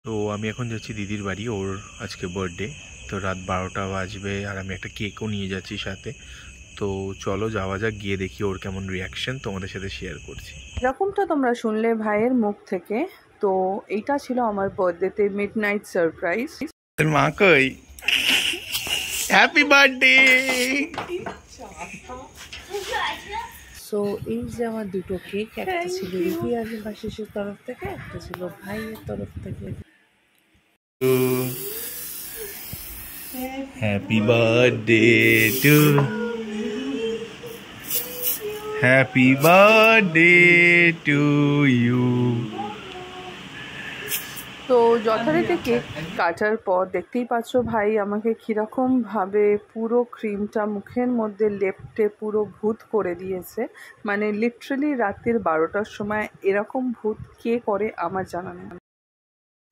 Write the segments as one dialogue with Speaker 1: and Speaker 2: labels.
Speaker 1: তো আমি এখন যাচ্ছি দিদির বাড়ি, ওর আজকে বার্থডে। তো রাত 12টা বাজবে আর আমি একটা কেকও নিয়ে যাচ্ছি সাথে। তো চলো যাওয়া যাক, গিয়ে দেখি ওর কেমন রিয়াকশন তোমাদের সাথে শেয়ার করছি।
Speaker 2: এরকমটা তোমরা শুনলে ভাইয়ের মুখ থেকে। তো এইটা ছিল আমার বার্থডেতে মিডনাইট সারপ্রাইজ।
Speaker 1: তোর মা কই? Happy birthday.
Speaker 2: সো এই যে আমার দুটো কেক, একটা ছিল রুহি আর হিমাশিসের তরফ থেকে, একটা ছিল ভাইয়ের তরফ থেকে।
Speaker 1: Happy birthday to, happy birthday to you.
Speaker 2: তো যথারীতি কেক কাটার পর দেখতেই পাচ্ছ ভাই আমাকে কীরকম ভাবে পুরো ক্রিমটা মুখের মধ্যে লেপটে পুরো ভূত করে দিয়েছে। মানে লিটারালি রাতের 12টার সময় এরকম ভূত কে করে আমার জানা নেই।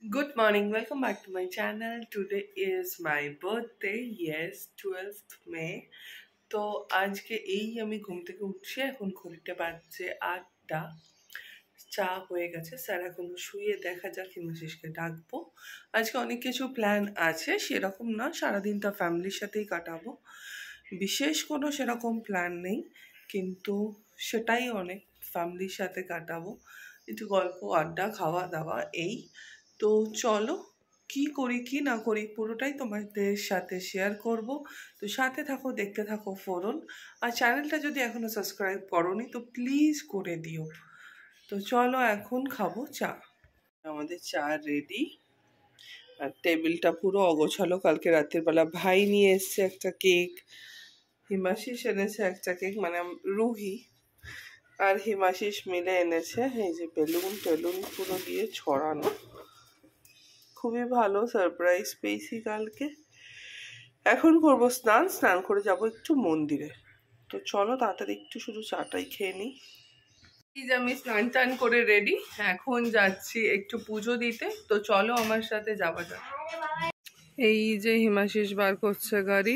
Speaker 3: Good morning, welcome back to my channel. Today is my birthday, yes, 12th May. তো আজকে এই আমি ঘুম থেকে উঠছি, এখন ঘড়িতে বাজছে 8টা। চা হয়ে গেছে, স্যার এখন শুয়ে, দেখা যাক হিমাশিসকে ডাকবো। আজকে অনেক কিছু প্ল্যান আছে, সেরকম না সারাদিনটা ফ্যামিলির সাথেই কাটাবো, বিশেষ কোনো সেরকম প্ল্যান নেই, কিন্তু সেটাই অনেক, ফ্যামিলির সাথে কাটাবো, একটু গল্প আড্ডা খাওয়া দাওয়া এই। তো চলো কি করি কি না করি পুরোটাই তোমাদের সাথে শেয়ার করব। তো সাথে থাকো, দেখতে থাকো ফোরন। আর চ্যানেলটা যদি এখনো সাবস্ক্রাইব করোনি তো প্লিজ করে দিও। তো চলো এখন খাবো চা। আমাদের চা রেডি, আর টেবিলটা পুরো অগোছালো। কালকে রাতের বেলা ভাই নিয়ে এসছে একটা কেক, হিমাশিস এনেছে একটা কেক, মানে রুহি আর হিমাশিস মিলে এনেছে। এই যে বেলুন টেলুন পুরো দিয়ে ছড়ানো, খুবই ভালো সারপ্রাইজ পেয়েছি কালকে। এখন করবো স্নান, স্নান করে যাব একটু মন্দিরে। তো চলো তাড়াতাড়ি একটু শুধু চাটাই খেয়ে নিই। এই যে আমি স্নান টান করে রেডি, এখন যাচ্ছি একটু পুজো দিতে। তো চলো আমার সাথে যাওয়া যাক। এই যে হিমাশিস বার করছে গাড়ি,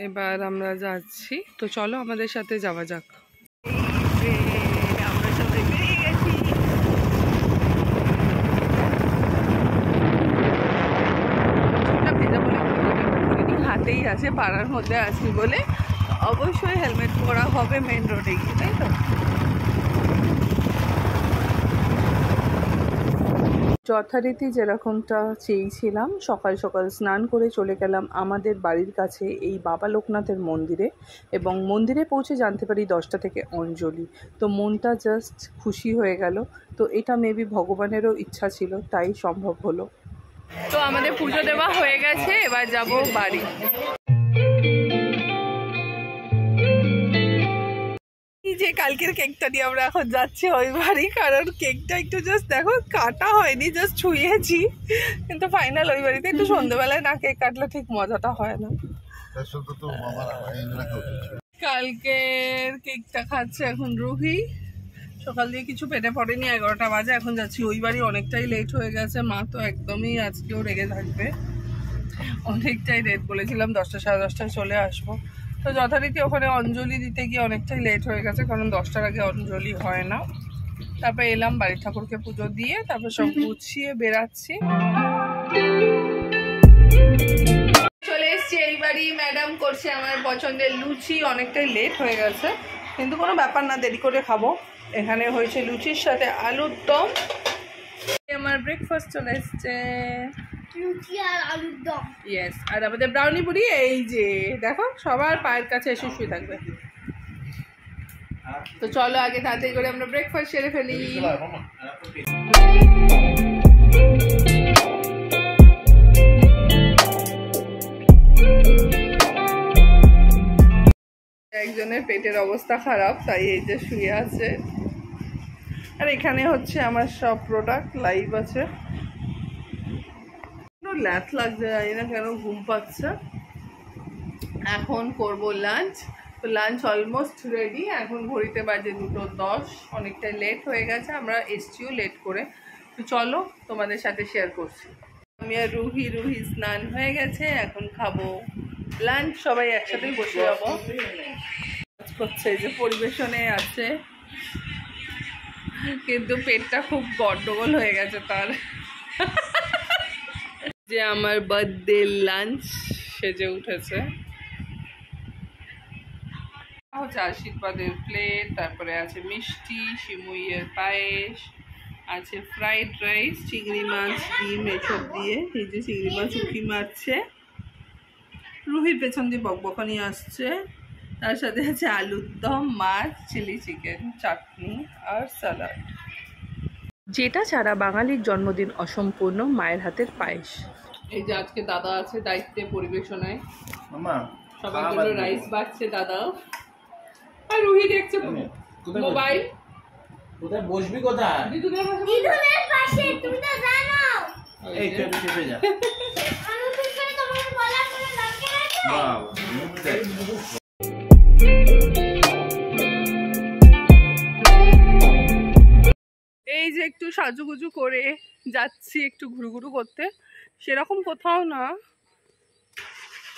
Speaker 3: এবার আমরা যাচ্ছি। তো চলো আমাদের সাথে যাওয়া যাক। আমরা সবাই বেরিয়ে গেছি। হাতেই আছে, পাড়ার মধ্যে আছি বলে অবশ্যই হেলমেট পরা হবে মেন রোডে গিয়ে, তাই তো?
Speaker 2: যথারীতি যেরকমটা চেয়েছিলাম, সকাল সকাল স্নান করে চলে গেলাম আমাদের বাড়ির কাছে এই বাবা লোকনাথের মন্দিরে, এবং মন্দিরে পৌঁছে জানতে পারি 10টা থেকে অঞ্জলি। তো মনটা জাস্ট খুশি হয়ে গেল। তো এটা মেবি ভগবানেরও ইচ্ছা ছিল, তাই সম্ভব হলো। তো আমাদের পুজো দেওয়া হয়ে গেছে, এবার যাব বাড়ি। যে কালকের কেকটা নিয়ে আমরা এখন যাচ্ছি ওই বাড়ি, কারণ কেকটা একটু জাস্ট দেখো কাটা হয়নি, জাস্ট ছুঁয়েছি, কিন্তু ফাইনাল ওই বাড়িতে। একটু সন্ধ্যেবেলায় না কেক কাটলে ঠিক মজাটা হয় না। কালকের কেকটা খাচ্ছে এখন রুহি, সকাল দিয়ে কিছু পেটে পড়েনি, 11টা বাজে। এখন যাচ্ছি ওই বাড়ি, অনেকটাই লেট হয়ে গেছে। মা তো একদমই আজকেও রেগে থাকবে, অনেকটাই লেট বলেছিলাম 10টা সাড়ে 10টায় চলে আসবো। তো যথারীতি ওখানে অঞ্জলি দিতে গিয়ে অনেকটাই লেট হয়ে গেছে, কারণ 10টার আগে অঞ্জলি হয় না। তারপর এলাম বাড়ির ঠাকুরকে পুজো দিয়ে, তারপর সব গুছিয়ে বেরাচ্ছি। চলে এসছি এই বাড়ি, ম্যাডাম করছে আমার পছন্দের লুচি। অনেকটাই লেট হয়ে গেছে, কিন্তু কোনো ব্যাপার না, দেরি করে খাবো। এখানে হয়েছে লুচির সাথে আলুর দম। আমার ব্রেকফাস্ট চলে এসছে, লুচি আর আলুর দম। ইয়েস, আর আমাদের ব্রাউনি পুরি এই যে দেখো সবার পায়ের কাছে এসে শুয়ে থাকবে। তো চলো আগে তাড়াতাড়ি করে আমরা ব্রেকফাস্ট সেরে ফেলি। একজনের পেটের অবস্থা খারাপ, তাই এই যে শুয়ে আছে। আর এখানে হচ্ছে আমার সব প্রোডাক্ট লাইভ আছে। ল্যাথ লাগছে, জানি না কেন, ঘুম পাচ্ছে। এখন করব লাঞ্চ। তো লাঞ্চ অলমোস্ট রেডি, এখন ঘড়িতে বাজে 2:10, অনেকটাই লেট হয়ে গেছে, আমরা এসছিও লেট করে। তো চলো তোমাদের সাথে শেয়ার করছি। আমি আর রুহি স্নান হয়ে গেছে, এখন খাবো লাঞ্চ, সবাই একসাথেই বসে যাবো। করছে এই যে পরিবেশনে আছে কিন্তু পেটটা খুব গন্ডগোল হয়ে গেছে তার। যে আমার বার্থডে লাঞ্চ সেজে উঠেছে, হচ্ছে আশীর্বাদের প্লেট, তারপরে আছে মিষ্টি, সিমুইয়ের পায়েস, আছে ফ্রাইড রাইস, চিংড়ি মাছ, ডিম এসব দিয়ে। এই যে চিংড়ি মাছ উঁকি মারছে, রুহির পেছন দিয়ে বকবকানি আসছে, তার সাথে আছে আলুর দম, মাছ, চিলি চিকেন, চাটনি আর স্যালাড। যেটা ছাড়া বাঙালির জন্মদিন অসম্পূর্ণ, মায়ের হাতের পায়েস। এই যে আজকে দাদা আছে দায়িত্বে পরিবেশনায়, সবার জন্য রাইস বাড়ছে দাদা। আর রুহি দেখছে মোবাইল।
Speaker 4: কোথায় বসবি? কোথায়?
Speaker 2: দিদুনের
Speaker 5: পাশে। তুমি তো জানো।
Speaker 4: এই চেপে যা।
Speaker 5: আমি পিছনে তোমার বলার কোনো দরকার আছে?
Speaker 2: এই যে একটু সাজুগুজু করে যাচ্ছি একটু ঘুরুঘুরু করতে, সেরকম কোথাও না।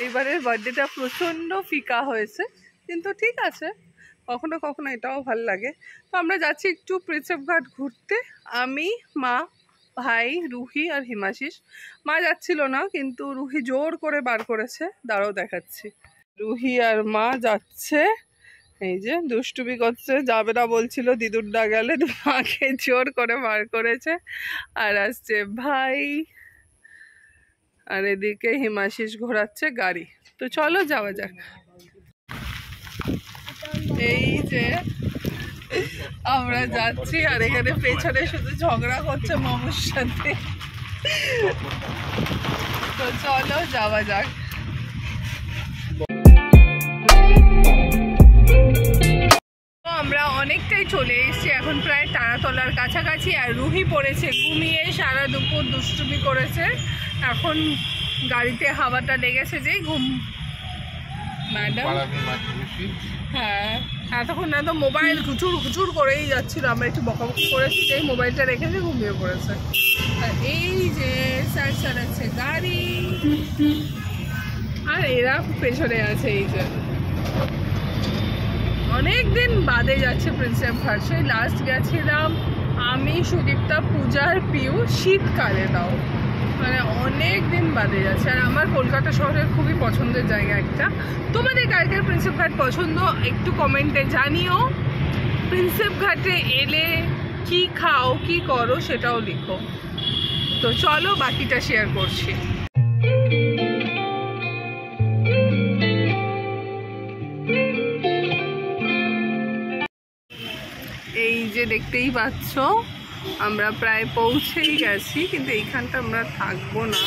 Speaker 2: এবারের বার্থডেটা প্রচণ্ড ফিকা হয়েছে, কিন্তু ঠিক আছে, কখনো কখনো এটাও ভাল লাগে। তো আমরা যাচ্ছি একটু প্রিন্সেপ ঘাট ঘুরতে, আমি, মা, ভাই, রুহি আর হিমাশিস। মা যাচ্ছিল না, কিন্তু রুহি জোর করে বার করেছে, দাঁড়াও দেখাচ্ছি। রুহি আর মা যাচ্ছে, এই যে দুষ্টুমি করছে, যাবে না বলছিল, দিদুর না গেলে মাকে জোর করে বার করেছে। আর আসছে ভাই, আর এদিকে হিমাশিস ঘোরাচ্ছে গাড়ি। তো চলো যাওয়া যাক। এই যে আমরা যাচ্ছি, আর এখানে পেছনে শুধু ঝগড়া করছে মামুর সাথে। তো চলো যাওয়া যাক। আমরা অনেকটাই চলে এসেছি, এখন প্রায় তারাতলার কাছাকাছি। আর রুহি পড়েছে ঘুমিয়ে, সারা দুপুর দুষ্টুমি করেছে, এখন গাড়িতে হাওয়াটা লেগেছে যে ঘুম। ম্যাডাম হ্যাঁ, এতক্ষণ না তো মোবাইল ঘুচুর ঘুচুর করেই যাচ্ছিল, আমরা একটু বকাবকি করেছি, যেই মোবাইলটা রেখেছে ঘুমিয়ে পড়েছে। আর এই যে স্যার চালাচ্ছে গাড়ি, আর এরা পেছনে আছে। এই যে অনেক দিন বাদে যাচ্ছে প্রিন্সেপ ঘাট, সেই লাস্ট গেছিলাম আমি, সুদীপ্তা, পূজার পিউ, শীতকালে, তাও মানে অনেক দিন বাদে যাচ্ছে। আর আমার কলকাতা শহরের খুবই পছন্দের জায়গা একটা। তোমাদের কালকের প্রিন্সেপ ঘাট পছন্দ একটু কমেন্টে জানিও। প্রিন্সেপ ঘাটে এলে কি খাও, কি করো, সেটাও লিখো। তো চলো বাকিটা শেয়ার করছি। এই যে দেখতেই পাচ্ছ আমরা প্রায় পৌঁছেই গেছি, কিন্তু এইখানটা আমরা থাকবো না,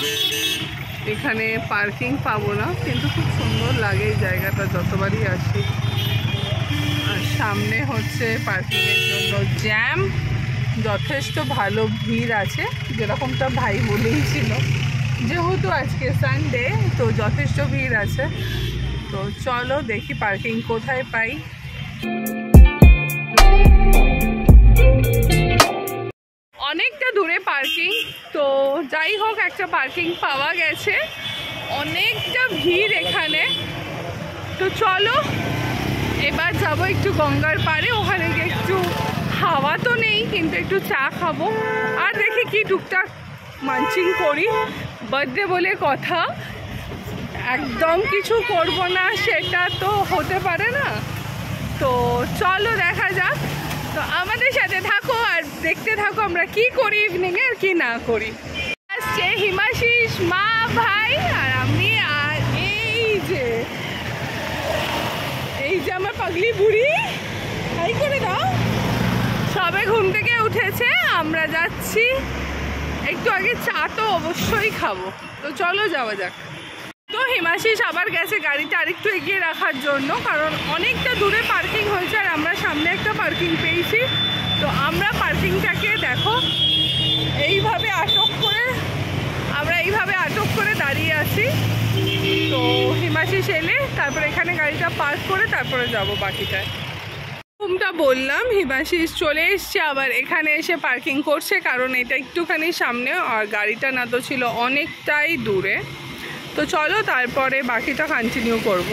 Speaker 2: এখানে পার্কিং পাবো না, কিন্তু খুব সুন্দর লাগে এই জায়গাটা যতবারই আসি। আর সামনে হচ্ছে পার্কিংয়ের জন্য জ্যাম, যথেষ্ট ভালো ভিড় আছে, যেরকমটা ভাই বলেই ছিল, যেহেতু আজকে সানডে তো যথেষ্ট ভিড় আছে। তো চলো দেখি পার্কিং কোথায় পাই। অনেকটা দূরে পার্কিং, তো যাই হোক একটা পার্কিং পাওয়া গেছে, অনেকটা ভিড় এখানে। তো চলো এবার যাবো একটু গঙ্গার পাড়ে, ওখানে গিয়ে একটু, হাওয়া তো নেই কিন্তু একটু চা খাবো, আর দেখি কি টুকটাক মানচিং করি। বার্থডে বলে কথা, একদম কিছু করব না সেটা তো হতে পারে না। তো চলো দেখা যাক, তো আমাদের সাথে থাকো আর দেখতে থাকো আমরা কি করি ইভিনিংয়ে আর কি না করি। আসছে হিমাশিস, মা, ভাই আর আমি। আর এই যে আমার পাগলি বুড়ি, হাই করে দাও। সবে ঘুম থেকে উঠেছে, আমরা যাচ্ছি একটু আগে, চা তো অবশ্যই খাবো। তো চলো যাওয়া যাক। তো হিমাশিস আবার গেছে গাড়িটা আরেকটু এগিয়ে রাখার জন্য, কারণ অনেকটা দূরে পার্কিং হয়েছে আর আমরা সামনে একটা পার্কিং পেয়েছি। তো আমরা পার্কিংটাকে দেখো এইভাবে আটক করে, আমরা এইভাবে আটক করে দাঁড়িয়ে আছি। তো হিমাশিস এলে তারপরে এখানে গাড়িটা পার্ক করে তারপরে যাব বাকিটায়। ঘুমটা বললাম, হিমাশিস চলে এসছে আবার এখানে এসে পার্কিং করছে, কারণ এটা একটুখানি সামনে আর গাড়িটা না তো ছিল অনেকটাই দূরে। তো চলো তারপরে বাকিটা কন্টিনিউ করব।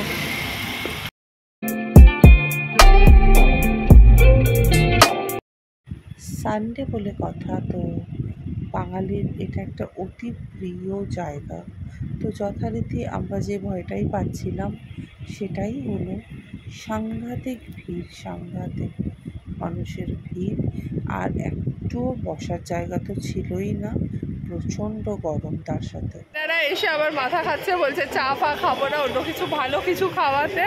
Speaker 6: সানডে বলে কথা, তো বাঙালির এটা একটা অতি প্রিয় জায়গা। তো যথারীতি আমরা যে ভয়টাই পাচ্ছিলাম সেটাই হলো, সাংঘাতিক ভিড়, সাংঘাতিক মানুষের ভিড়, আর একটুও বসার জায়গা তো ছিলই না, প্রচণ্ড গরম তার সাথে।
Speaker 2: তারা এসে আবার মাথা খাচ্ছে, বলছে চা ফা খাবো না, অন্য কিছু ভালো কিছু খাওয়াতে।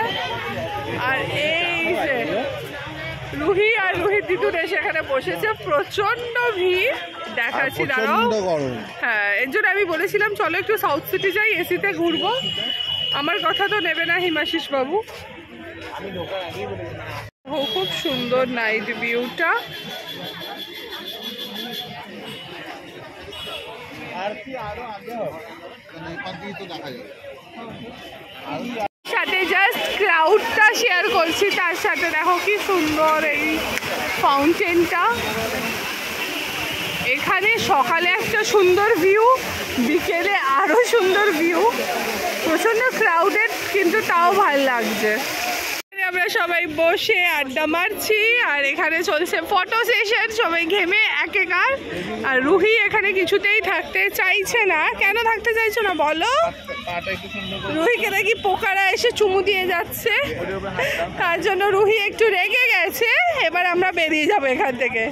Speaker 2: আর এই যে রুহি আর রুহির দিদুন এসে এখানে বসেছে, প্রচন্ড ভিড় দেখাচ্ছি দাঁড়াও। হ্যাঁ, এর জন্য আমি বলেছিলাম চলো একটু সাউথ সিটি যাই, এসিতে ঘুরবো। আমার কথা তো নেবে না হিমাশিস বাবু। খুব সুন্দর নাইট ভিউটা। সাথে জাস্ট ক্রাউডটা শেয়ার করছি, তার সাথে দেখো কি সুন্দর এই ফাউন্টেনটা। এখানে সকালে একটা সুন্দর ভিউ, বিকেলে আরো সুন্দর ভিউ, প্রচন্ড ক্রাউডেড কিন্তু তাও ভালো লাগছে। আমরা সবাই বসে আড্ডা মারছি আর এখানে চলছে ফটো সেশন, সবাই ঘেমে একেকার। আর রুহি এখানে কিছুতেই থাকতে চাইছে না। কেন থাকতে চাইছো না বলো? রুহিকে নাকি পোকারা এসে চুমু দিয়ে যাচ্ছে, তার জন্য রুহি একটু রেগে গেছে। এবার আমরা বেরিয়ে যাবো এখান থেকে।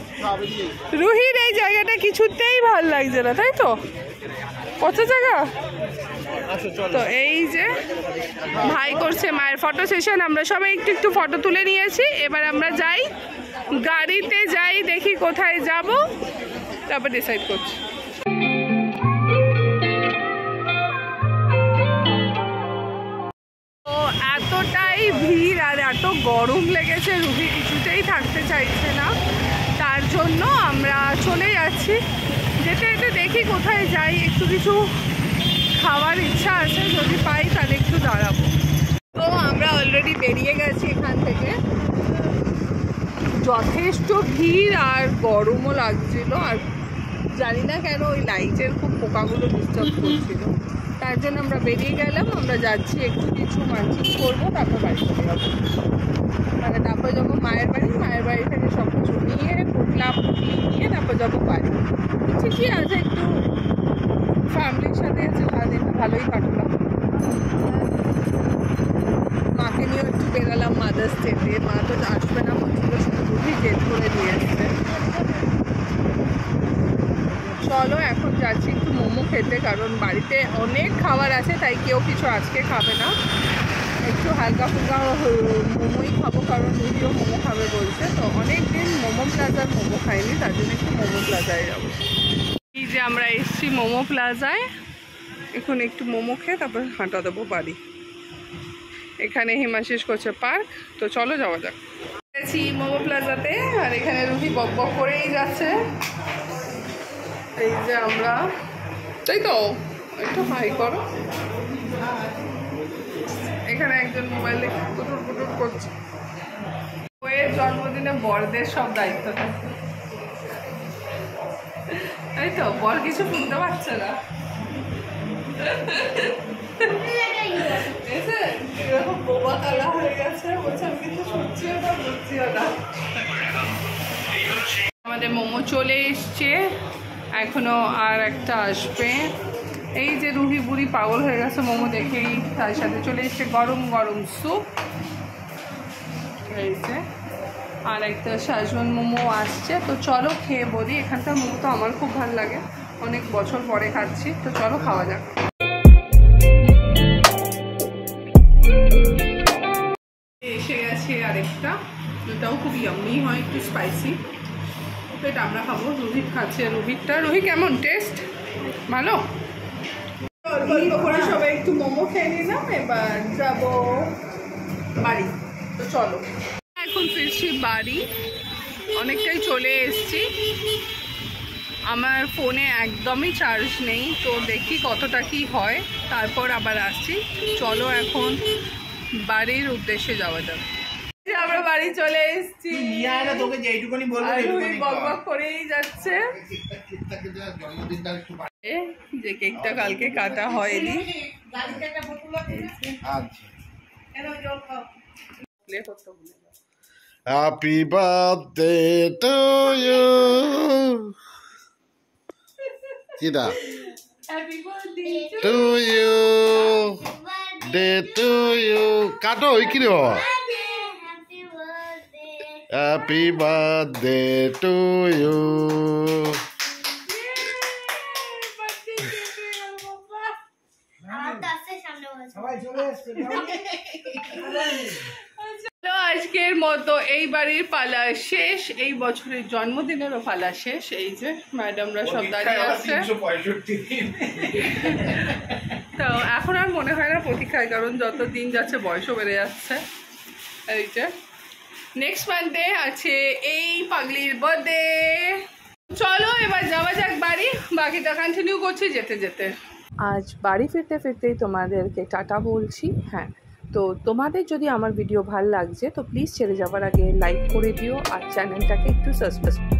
Speaker 2: রুহির এই জায়গাটা কিছুতেই ভাল লাগছে না, তাই তো? কত জায়গা। তো এই যে ভাই করছে মায়ের ফটো সেশন, আমরা সবাই একটু একটু ফটো তুলে নিয়েছি। এবার আমরা যাই, গাড়িতে যাই, দেখি কোথায় যাব, তারপর ডিসাইড করছি। তো এতটাই ভিড় আর এত গরম লেগেছে, রুহি কিছুতেই থাকতে চাইছে না, তার জন্য আমরা চলে যাচ্ছি। যেতে যেতে দেখি কোথায় যাই, একটু কিছু খাওয়ার ইচ্ছা আছে, যদি পাই তাহলে একটু দাঁড়াবো। তো আমরা অলরেডি বেরিয়ে গেছি এখান থেকে। যথেষ্ট ভিড় আর গরমও লাগছিল, আর জানি না কেন ওই লাইটের খুব পোকাগুলো ডিস্টার্ব করছিল, তার জন্য আমরা বেরিয়ে গেলাম। আমরা যাচ্ছি একটু কিছু মানচিং করবো, তারপর বাড়ি চলে যাবো। মানে তারপর যাবো মায়ের বাড়ি থেকে সব কিছু নিয়ে পুটলা পুটলি নিয়ে তারপর যাবো বাড়ি। ঠিকই আছে, একটু ফ্যামিলির সাথে আছে, সারাদিনটা ভালোই কাটলাম। মাকে নিয়ে একটু বেরালাম মাদার্স ডেতে। মা তো আসবে না বলছিল, শুধু রুহি জেদ করে দিয়ে এসছে। চলো এখন যাচ্ছি একটু মোমো খেতে, কারণ বাড়িতে অনেক খাবার আছে, তাই কেউ কিছু আজকে খাবে না। একটু হালকা ফুলকা মোমোই খাবো, কারণ রুহিও মোমো খাবে বলছে। তো অনেক দিন মোমো প্লাজার মোমো খাইনি, তার জন্য একটু মোমো প্লাজায় যাবো। এই যে আমরা এসছি মোমো প্লাজায়, এখন একটু মোমো খেয়ে তারপর হাঁটা দেবো বাড়ি। এখানে হিমাশিস করছে পার্ক, তো চলো যাওয়া যাক। গেছি মোমো প্লাজাতে, আর এখানে রুহি বক বক করেই যাচ্ছে। এই যে আমরা, তাই তো একটু হাই করো। এখানে একজন মোবাইলে কুটুর কুটুর করছে। ওয়ের জন্মদিনে বরদের সব দায়িত্ব থাকে, তাই তো? বর কিছু শুনতে পাচ্ছে না, এরকম বোবা কালা হয়ে গেছে, বলছে আমি কিছু শুনছিও না বুঝছিও না। আমাদের মোমো চলে এসছে, এখনো আর একটা আসবে। এই যে রুহি বুড়ি পাগল হয়ে গেছে মোমো দেখেই, তার সাথে চলে এসছে গরম গরম স্যুপ। এই যে আর একটা শাজওয়ান মোমো আসছে, তো চলো খেয়ে বলি। এখানকার মোমো তো আমার খুব ভালো লাগে, অনেক বছর পরে খাচ্ছি, তো চলো খাওয়া যাক। এসে গেছে আরেকটা, এটাও খুব ইয়াম্মি হয়, একটু স্পাইসি। তো এটা আমরা খাবো, রুহিত খাচ্ছে রুহিতটা। রুহি কেমন টেস্ট? ভালো। গল্প করে সবাই একটু মোমো খেয়ে নিলাম, এবার যাবো বাড়ি। তো চলো এখন ফিরছি বাড়ি, অনেকটাই চলে এসছি। আমার ফোনে একদমই চার্জ নেই, তো দেখি কতটা কি হয়, তারপর আবার আসছি। চলো এখন বাড়ির উদ্দেশ্যে যাওয়া যাবে। আমরা বাড়ি চলে এসেছি, বক বক করেই যাচ্ছে। যে কেকটা কালকে কাটা হয়নি,
Speaker 7: Happy birthday to you. Kita.
Speaker 2: Happy birthday
Speaker 7: To you. Day to you. Kato ikiri ho.
Speaker 5: Happy birthday.
Speaker 7: Happy birthday to you.
Speaker 5: আমার তো আসছে সামনে বসে।
Speaker 2: তো আজকের মতো এই বাড়ির পালা শেষ, এই বছরের জন্মদিনেরও পালা শেষ। এই যে ম্যাডামরা সব দাঁড়িয়ে আছে। তো এখন আর মনে হয় না প্রতীক্ষায়, কারণ যত দিন যাচ্ছে বয়সও বেড়ে যাচ্ছে। এই যে নেক্সট মান্থে আছে এই পাগলির বার্থডে। চলো এবার যাওয়া যাক বাড়ি, বাকিটা কন্টিনিউ করছি যেতে যেতে। আজ বাড়ি ফিরতে ফিরতেই তোমাদেরকে টাটা বলছি। হ্যাঁ, তো তোমাদের যদি আমার ভিডিও ভালো লাগছে তো প্লিজ ছেড়ে যাওয়ার আগে লাইক করে দিও আর চ্যানেলটাকে একটু সাবস্ক্রাইব